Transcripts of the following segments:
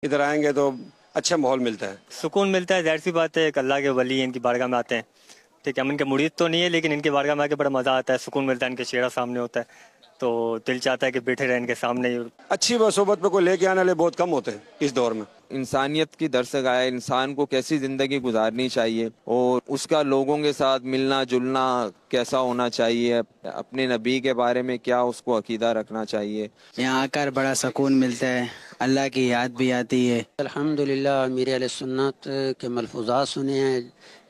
ادھر آئیں گے تو اچھا ماحول ملتا ہے، سکون ملتا ہے، ظاہر سی بات ہے، ایک اللہ کے ولی ہیں، ان کی بارگاہ میں آتے ہیں، ٹھیک ہے، ہم ان کے مرید تو نہیں ہے لیکن ان کی بارگاہ میں آ کے بڑا مزہ آتا ہے، سکون ملتا ہے، ان کے چہرہ سامنے ہوتا ہے تو دل چاہتا ہے کہ بیٹھے رہیں ان کے سامنے ہی۔ اچھی صحبت پہ کوئی لے کے آنے والے بہت کم ہوتے ہیں اس دور میں۔ انسانیت کی درس گاہ، انسان کو کیسی زندگی گزارنی چاہیے اور اس کا لوگوں کے ساتھ ملنا جلنا کیسا ہونا چاہیے، اپنے نبی کے بارے میں کیا اس کو عقیدہ رکھنا چاہیے۔ یہاں آ کر بڑا سکون ملتا ہے، اللہ کی یاد بھی آتی ہے۔ الحمدللہ امیر علیہ سنت کے ملفوظات سنے ہیں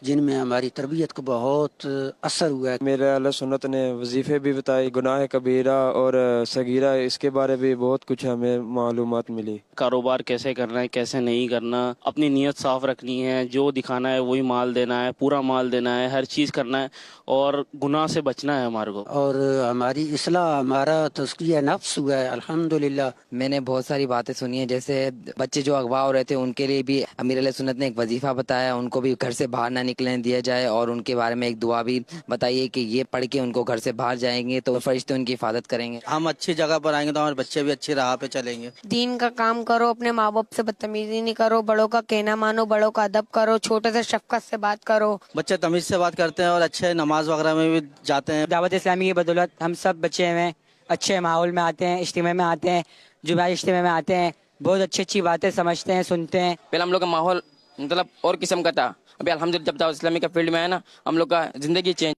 جن میں ہماری تربیت کو بہت اثر ہوا ہے۔ میرے اہل سنت نے وظیفے بھی بتائے، گناہ کبیرہ اور صغیرہ، اس کے بارے بھی بہت کچھ ہمیں معلومات ملی۔ کاروبار کیسے کرنا ہے، کیسے نہیں کرنا، اپنی نیت صاف رکھنی ہے، جو دکھانا ہے وہی مال دینا ہے، پورا مال دینا ہے، ہر چیز کرنا ہے اور گناہ سے بچنا ہے ہمارے کو۔ اور ہماری اصلاح، ہمارا تزکیہ نفس ہوا ہے الحمدللہ۔ میں نے بہت ساری باتیں سنی ہیں، جیسے بچے جو اغوا ہو رہے تھے ان کے لیے بھی امیر علیہ سنت نے ایک وظیفہ بتایا، ان کو بھی گھر سے باہر نہ نکلنے دیا جائے، اور ان کے بارے میں ایک دعا بھی بتائیے کہ یہ پڑھ کے ان کو گھر سے باہر جائیں گے تو فرشتے ان کی حفاظت کریں گے۔ ہم اچھی جگہ پر آئیں گے تو ہمارے بچے بھی اچھی راہ پہ چلیں گے۔ دین کا کام کرو، اپنے ماں باپ سے بدتمیزی نہیں کرو، بڑوں کا کہنا مانو، بڑوں کا ادب کرو، چھوٹے سے شفقت سے بات کرو۔ بچے تمیز سے بات کرتے ہیں اور اچھے نماز وغیرہ میں بھی جاتے ہیں۔ دعوت اسلامی کی بدولت ہم سب بچے میں اچھے ماحول میں آتے ہیں، اجتماع میں آتے ہیں، جمعہ اجتماع میں آتے ہیں، بہت اچھی اچھی باتیں سمجھتے ہیں، سنتے ہیں۔ پہلے ہم لوگ کا ماحول مطلب اور قسم کا تھا، ابھی الحمدللہ جب دعوت اسلامی کا فیلڈ میں ہے نا، ہم لوگ کا زندگی چینج۔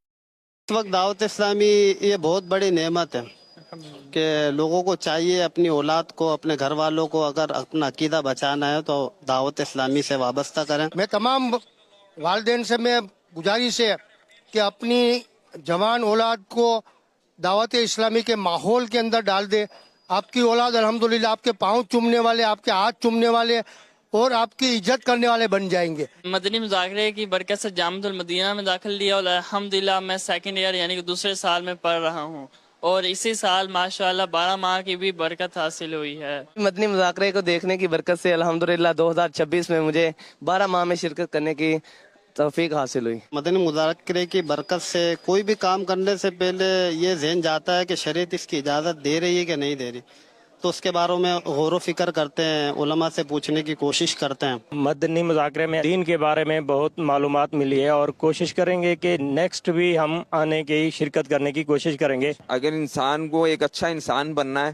اس وقت دعوت اسلامی یہ بہت بڑی نعمت ہے کہ لوگوں کو چاہیے اپنی اولاد کو، اپنے گھر والوں کو اگر اپنا عقیدہ بچانا ہے تو دعوت اسلامی سے وابستہ کریں۔ میں تمام والدین سے میں گزارش ہے کہ اپنی جوان اولاد کو دعوت اسلامی کے ماحول کے اندر ڈال دے۔ آپ کی اولاد الحمدللہ آپ کے پاؤں چومنے والے، آپ کے ہاتھ چومنے والے اور آپ کی عزت کرنے والے بن جائیں گے۔ مدنی مذاکرے کی برکت سے جامعۃ المدینہ میں داخل لیا اور الحمدللہ میں سیکنڈ ایئر یعنی کہ دوسرے سال میں پڑھ رہا ہوں، اور اسی سال ماشاءاللہ 12 ماہ کی بھی برکت حاصل ہوئی ہے۔ مدنی مذاکرے کو دیکھنے کی برکت سے الحمدللہ 2026 میں مجھے 12 ماہ میں شرکت کرنے کی توفیق حاصل ہوئی۔ مدنی مذاکرے کی برکت سے کوئی بھی کام کرنے سے پہلے یہ ذہن جاتا ہے کہ شریعت اس کی اجازت دے رہی ہے کہ نہیں دے رہی، تو اس کے بارے میں غور و فکر کرتے ہیں، علماء سے پوچھنے کی کوشش کرتے ہیں۔ مدنی مذاکرے میں دین کے بارے میں بہت معلومات ملی ہے، اور کوشش کریں گے کہ نیکسٹ بھی ہم آنے کی شرکت کرنے کی کوشش کریں گے۔ اگر انسان کو ایک اچھا انسان بننا ہے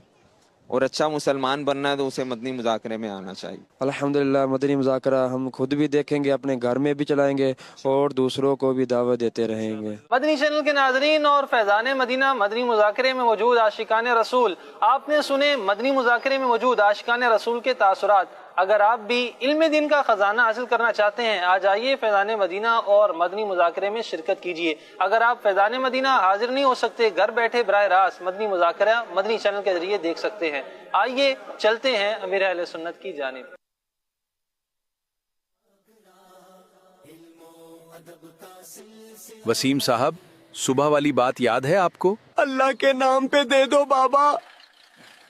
اور اچھا مسلمان بننا ہے تو اسے مدنی مذاکرے میں آنا چاہیے۔ الحمدللہ مدنی مذاکرہ ہم خود بھی دیکھیں گے، اپنے گھر میں بھی چلائیں گے اور دوسروں کو بھی دعوت دیتے رہیں گے۔ مدنی چینل کے ناظرین اور فیضان مدینہ، مدنی مذاکرے میں موجود عاشقان رسول، آپ نے سنے مدنی مذاکرے میں موجود عاشقان رسول کے تاثرات۔ اگر آپ بھی علم دین کا خزانہ حاصل کرنا چاہتے ہیں، آ جائیے فیضان مدینہ اور مدنی مذاکرے میں شرکت کیجیے۔ اگر آپ فیضان مدینہ حاضر نہیں ہو سکتے، گھر بیٹھے براہ راست مدنی مذاکرہ مدنی چینل کے ذریعے دیکھ سکتے ہیں۔ آئیے چلتے ہیں امیر اہل سنت کی جانب۔ وسیم صاحب، صبح والی بات یاد ہے آپ کو؟ اللہ کے نام پہ دے دو بابا۔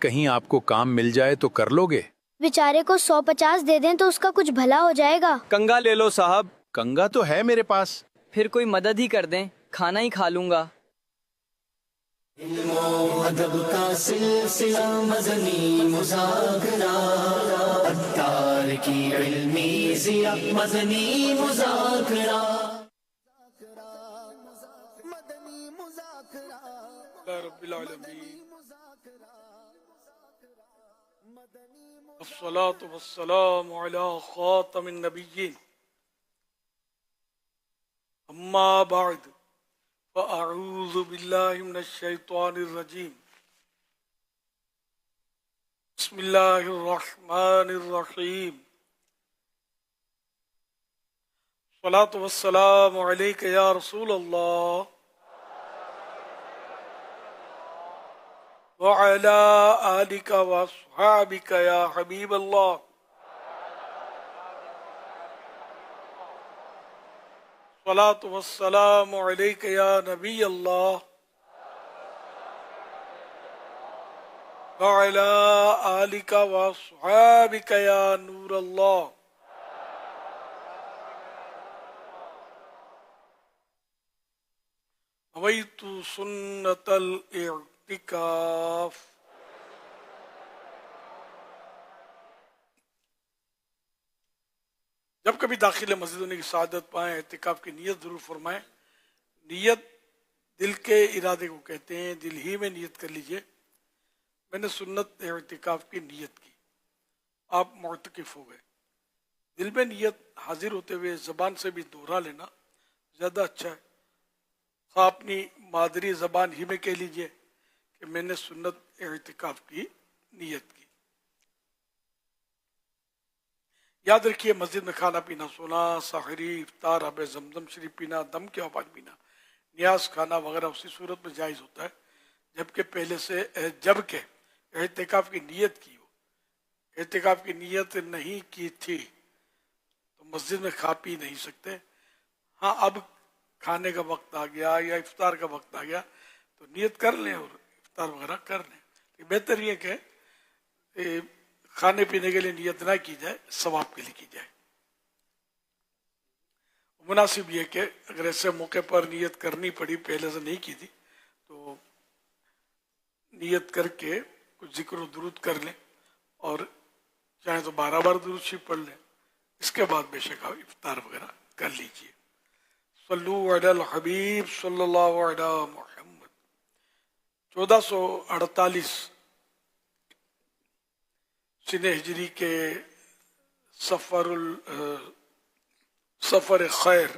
کہیں آپ کو کام مل جائے تو کر لو گے؟ بیچارے کو 150 دے دیں تو اس کا کچھ بھلا ہو جائے گا۔ کنگا لے لو صاحب۔ کنگا تو ہے میرے پاس۔ پھر کوئی مدد ہی کر دیں، کھانا ہی کھا لوں گا۔ علم و ادب کا سلسلہ مدنی مذاکرہ، عطار کی علمی ضیاء مدنی مذاکرہ۔ رب العالمین، الصلاة والسلام علی خاتم النبیین، اما بعد فاعوذ باللہ من الشیطان الرجیم، بسم اللہ الرحمن الرحیم، الصلاة والسلام علیک یا رسول اللہ وعلى آلك وأصحابك يا حبيب الله، الصلاة والسلام عليك يا نبي الله وعلى آلك وأصحابك يا نور الله۔ نويت سنة الاعتكاف۔ جب کبھی داخل مسجد ہونے کی سعادت پائیں اعتکاف کی نیت ضرور فرمائیں. نیت دل کے ارادے کو کہتے ہیں. دل ہی میں نیت کر لیجئے میں نے سنت اعتکاف کی نیت کی, آپ معتکف ہو گئے. دل میں نیت حاضر ہوتے ہوئے زبان سے بھی دوہرا لینا زیادہ اچھا ہے. خواہ اپنی مادری زبان ہی میں کہہ لیجئے کہ میں نے سنت اعتکاف کی نیت کی. یاد رکھیے مسجد میں کھانا پینا, سونا, سحری, افطار, آب زمزم شریف پینا, دم کے آباد پینا, نیاز کھانا وغیرہ اسی صورت میں جائز ہوتا ہے جبکہ اعتکاف کی نیت کی ہو. اعتکاف کی نیت نہیں کی تھی تو مسجد میں کھا پی نہیں سکتے. ہاں اب کھانے کا وقت آ گیا یا افطار کا وقت آ گیا تو نیت کر لیں اور افطار وغیرہ کر لیں. بہتر یہ کہ کھانے پینے کے لیے نیت نہ کی جائے, ثواب کے لیے کی جائے. مناسب یہ کہ اگر ایسے موقع پر نیت کرنی پڑی, پہلے سے نہیں کی تھی, تو نیت کر کے کچھ ذکر و درود کر لیں اور چاہے تو 12 بار درود شریف پڑھ لیں. اس کے بعد بے شک افطار وغیرہ کر لیجیے. صلو علی الحبیب صلی اللہ علی محمد. 1448 سن ہجری کے سفر خیر,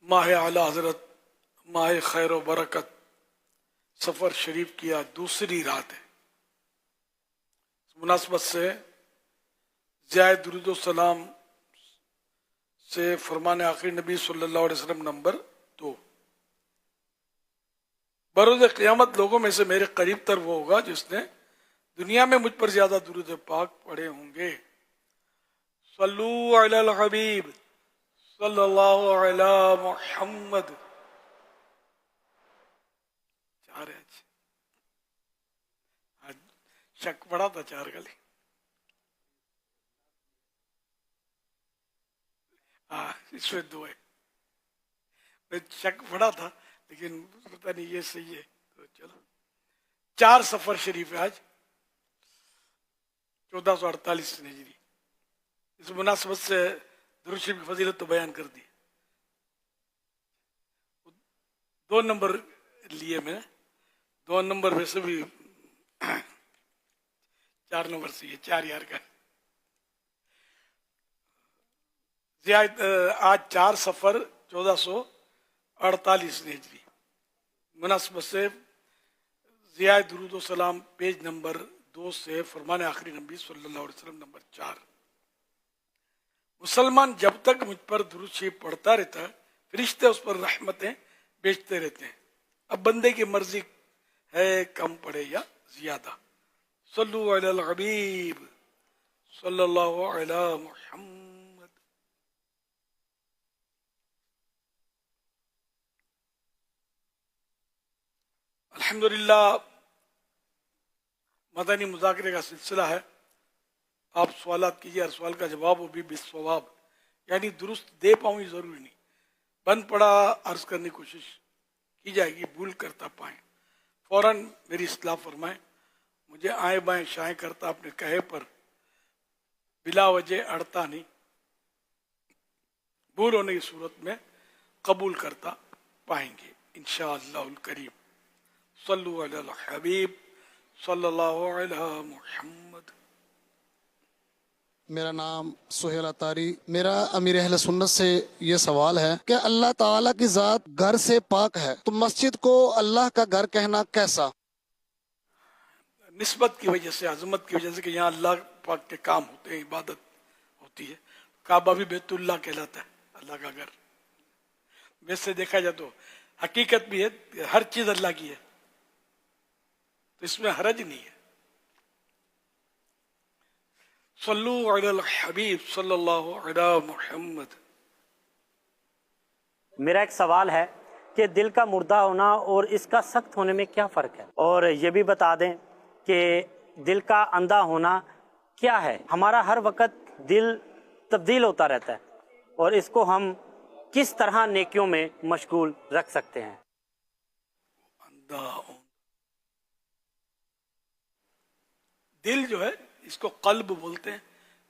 ماہ اعلی حضرت, ماہ خیر و برکت, سفر شریف کی آج دوسری رات ہے. اس مناسبت سے زائد درود و سلام سے فرمان آخری نبی صلی اللہ علیہ وسلم نمبر 2. بروز قیامت لوگوں میں سے میرے قریب تر وہ ہوگا جس نے دنیا میں مجھ پر زیادہ درود پاک پڑھے ہوں گے. صلو علی الحبیب صلی اللہ علی محمد. 4 ہے آج شک پڑا تھا 4 کا لے. اس میں 2 ہے. میں شک پڑا تھا لیکن پتہ نہیں یہ صحیح ہے. تو چلو 4 سفر شریف ہے آج 1448 ہجری. اس مناسبت سے درود شریف کی فضیلت تو بیان کر دی. 2 نمبر لیے میں, 2 نمبر ویسے بھی 4 نمبر سے یہ 4 یار کا. آج 4 سفر 1448 ہجری. مناسبت سے ضیاء درود و سلام پیج نمبر 2 سے فرمان آخری نبی صلی اللہ علیہ وسلم نمبر 4. مسلمان جب تک مجھ پر درود شریف پڑھتا رہتا ہے فرشتے اس پر رحمتیں بیچتے رہتے ہیں. اب بندے کی مرضی ہے کم پڑھے یا زیادہ. صلو علی الحبیب صلی اللہ علی محمد. الحمدللہ مدنی مذاکرے کا سلسلہ ہے. آپ سوالات کیجیے, ہر سوال کا جواب ہو بھی بالصواب, یعنی درست دے پاؤں یہ ضروری نہیں. بند پڑا عرض کرنے کی کوشش کی جائے گی, بھول کرتا پائیں فوراً میری اصلاح فرمائیں. مجھے آئیں بائیں شائیں کرتا اپنے کہے پر بلا وجہ اڑتا نہیں. بھول ہونے کی صورت میں قبول کرتا پائیں گے انشاءاللہ الکریم. صلو علی الحبیب صلی اللہ علی محمد. میرا نام سہیل اتاری. میرا امیر اہل سنت سے یہ سوال ہے کہ اللہ تعالیٰ کی ذات گھر سے پاک ہے تو مسجد کو اللہ کا گھر کہنا کیسا؟ نسبت کی وجہ سے, عظمت کی وجہ سے کہ یہاں اللہ پاک کے کام ہوتے ہیں, عبادت ہوتی ہے. کعبہ بھی بیت اللہ کہلاتا ہے, اللہ کا گھر. ویسے دیکھا جائے تو حقیقت بھی ہے, ہر چیز اللہ کی ہے, تو اس میں حرج نہیں ہے. صلو علی الحبیب صلی اللہ علی محمد. میرا ایک سوال ہے کہ دل کا مردہ ہونا اور اس کا سخت ہونے میں کیا فرق ہے, اور یہ بھی بتا دیں کہ دل کا اندھا ہونا کیا ہے. ہمارا ہر وقت دل تبدیل ہوتا رہتا ہے اور اس کو ہم کس طرح نیکیوں میں مشغول رکھ سکتے ہیں؟ دل جو ہے اس کو قلب بولتے ہیں,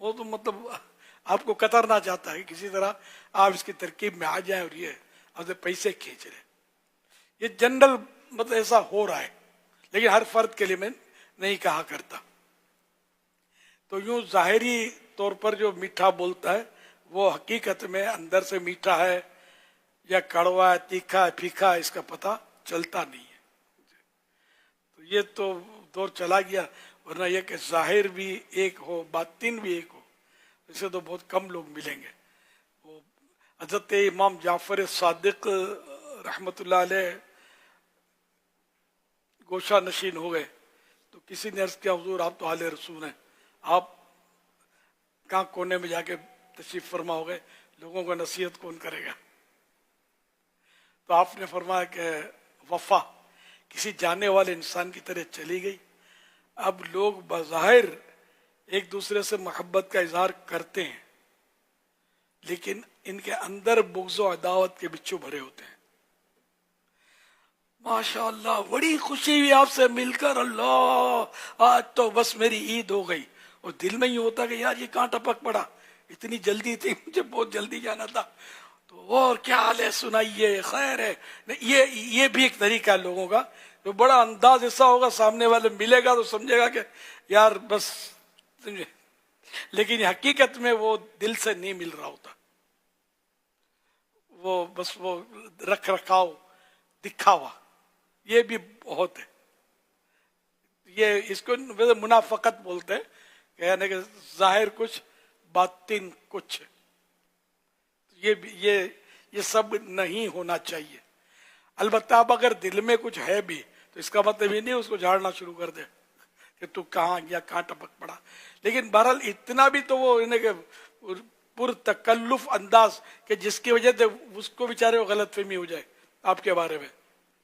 وہ تو مطلب آپ کو کترنا چاہتا ہے کسی طرح آپ اس کی ترکیب میں آ جائیں اور یہ آپ سے پیسے کھینچ رہے. یہ جنرل مطلب ایسا ہو رہا ہے، لیکن ہر فرد کے لیے میں نہیں کہا کرتا. تو یوں ظاہری طور پر جو میٹھا بولتا ہے وہ حقیقت میں اندر سے میٹھا ہے یا کڑوا ہے، تیکھا ہے، پھیکا ہے، اس کا پتہ چلتا نہیں ہے. تو یہ تو دور چلا گیا، ورنہ یہ کہ ظاہر بھی ایک ہو باطن بھی ایک ہو، اسے تو بہت کم لوگ ملیں گے. وہ حضرت امام جعفر صادق رحمت اللہ علیہ گوشہ نشین ہو گئے تو کسی نے عرض کیا حضور آپ تو حال رسول ہیں، آپ کہاں کونے میں جا کے تشریف فرما ہو گئے، لوگوں کو نصیحت کون کرے گا؟ تو آپ نے فرمایا کہ وفا کسی جانے والے انسان کی طرح چلی گئی. اب لوگ بظاہر ایک دوسرے سے محبت کا اظہار کرتے ہیں لیکن ان کے اندر بغض و عداوت کے بچھو بھرے ہوتے ہیں. ماشاءاللہ بڑی خوشی ہوئی آپ سے مل کر، اللہ آج تو بس میری عید ہو گئی. اور دل میں یہ ہوتا کہ یار یہ کہاں ٹپک پڑا، اتنی جلدی تھی، مجھے بہت جلدی جانا تھا. تو اور کیا حال ہے، سنائیے، خیر ہے. یہ بھی ایک طریقہ ہے لوگوں کا، جو بڑا انداز ایسا ہوگا سامنے والے ملے گا تو سمجھے گا کہ یار بس سمجھے، لیکن حقیقت میں وہ دل سے نہیں مل رہا ہوتا. وہ بس وہ رکھ رکھاؤ، دکھاوا، یہ بھی بہت ہے. یہ اس کو منافقت بولتے ہیں، یعنی کہ ظاہر کچھ باطن کچھ. یہ سب نہیں ہونا چاہیے. البتہ اب اگر دل میں کچھ ہے بھی تو اس کا مطلب یہ نہیں اس کو جھاڑنا شروع کر دے کہ تو کہاں گیا، کہاں ٹپک پڑا. لیکن بہرحال اتنا بھی تو وہ کہ پر تکلف انداز کہ جس کی وجہ سے اس کو بیچارے غلط فہمی ہو جائے آپ کے بارے میں،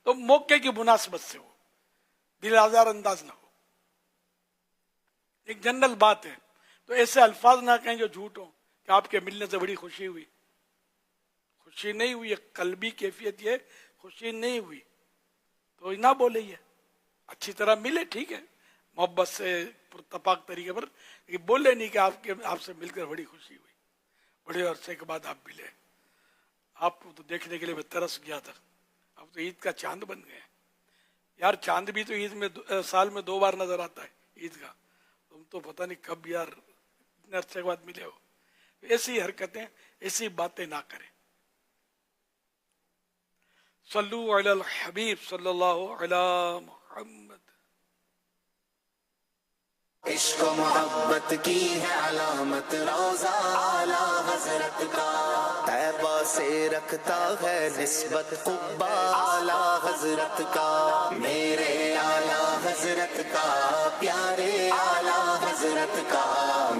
تو موقع کی مناسبت سے ہو، دل آزار انداز نہ ہو. ایک جنرل بات ہے. تو ایسے الفاظ نہ کہیں جو جھوٹ ہوں کہ آپ کے ملنے سے بڑی خوشی ہوئی. خوشی نہیں ہوئی، ایک قلبی کیفیت یہ خوشی نہیں ہوئی تو نہ بولے. یہ اچھی طرح ملے، ٹھیک ہے، محبت سے پرتپاک طریقے پر، لیکن بولے نہیں کہ آپ سے مل کر بڑی خوشی ہوئی، بڑے عرصے کے بعد آپ ملے. آپ کو تو دیکھنے کے لیے میں ترس گیا تھا، اب تو عید کا چاند بن گئے. یار چاند بھی تو عید میں سال میں 2 بار نظر آتا ہے عید کا. تم تو پتہ نہیں کب یار اتنے عرصے کے بعد ملے ہو. ایسی حرکتیں، ایسی باتیں نہ کریں. صلو علی الحبیب صلی اللہ علی محمد. عشق و محبت کی ہے علامت روضہ اعلیٰ حضرت کا، طیبہ سے رکھتا ہے نسبت قبہ اعلیٰ حضرت کا. میرے اعلیٰ حضرت کا، پیارے اعلیٰ حضرت کا،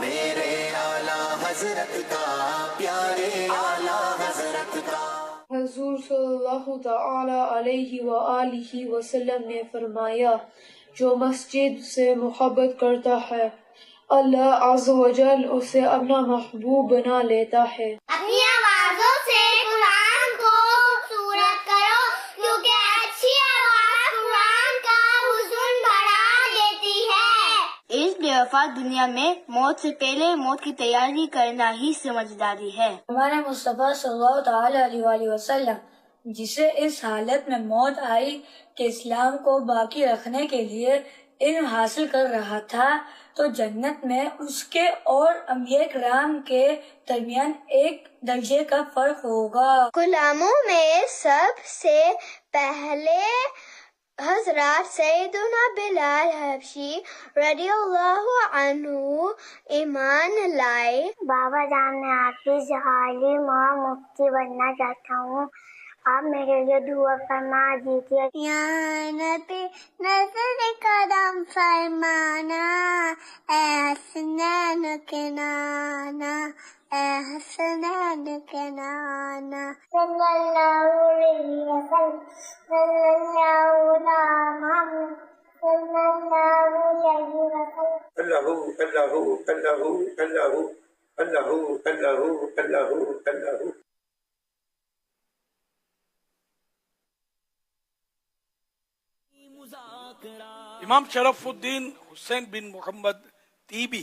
میرے اعلیٰ حضرت کا، پیارے اعلیٰ حضرت کا. حضور صلی اللہ تعالی علیہ وآلہ وسلم نے فرمایا، جو مسجد سے محبت کرتا ہے اللہ عز و جل اسے اپنا محبوب بنا لیتا ہے. اپنی آوازوں سے قرآن کو خوبصورت کرو، کیونکہ اچھی آواز قرآن کا حسن بڑھا دیتی ہے. اس بے وفا دنیا میں موت سے پہلے موت کی تیاری کرنا ہی سمجھداری ہے. ہمارے مصطفیٰ صلی اللہ تعالی علیہ وآلہ وسلم جسے اس حالت میں موت آئی کہ اسلام کو باقی رکھنے کے لیے علم حاصل کر رہا تھا، تو جنت میں اس کے اور انبیاء کرام کے درمیان ایک درجے کا فرق ہوگا. غلاموں میں سب سے پہلے حضرات سیدنا بلال حبشی رضی اللہ عنہ ایمان لائے. بابا جان میں حافظ عالم اور مفتی بننا چاہتا ہوں، آپ میرے لیے دعا فرما دیجیے. یا نبی نظر کرم فرمانا، اے حسنین کے نانا، اے حسنین کے نانا. صلی اللہ علیہ وسلم، صلی اللہ علیہ محمد، صلی اللہ علیہ وسلم. اللہ اللہ اللہ اللہ اللہ اللہ اللہ اللہ. امام شرف الدین حسین بن محمد طیبی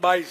22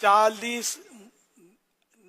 40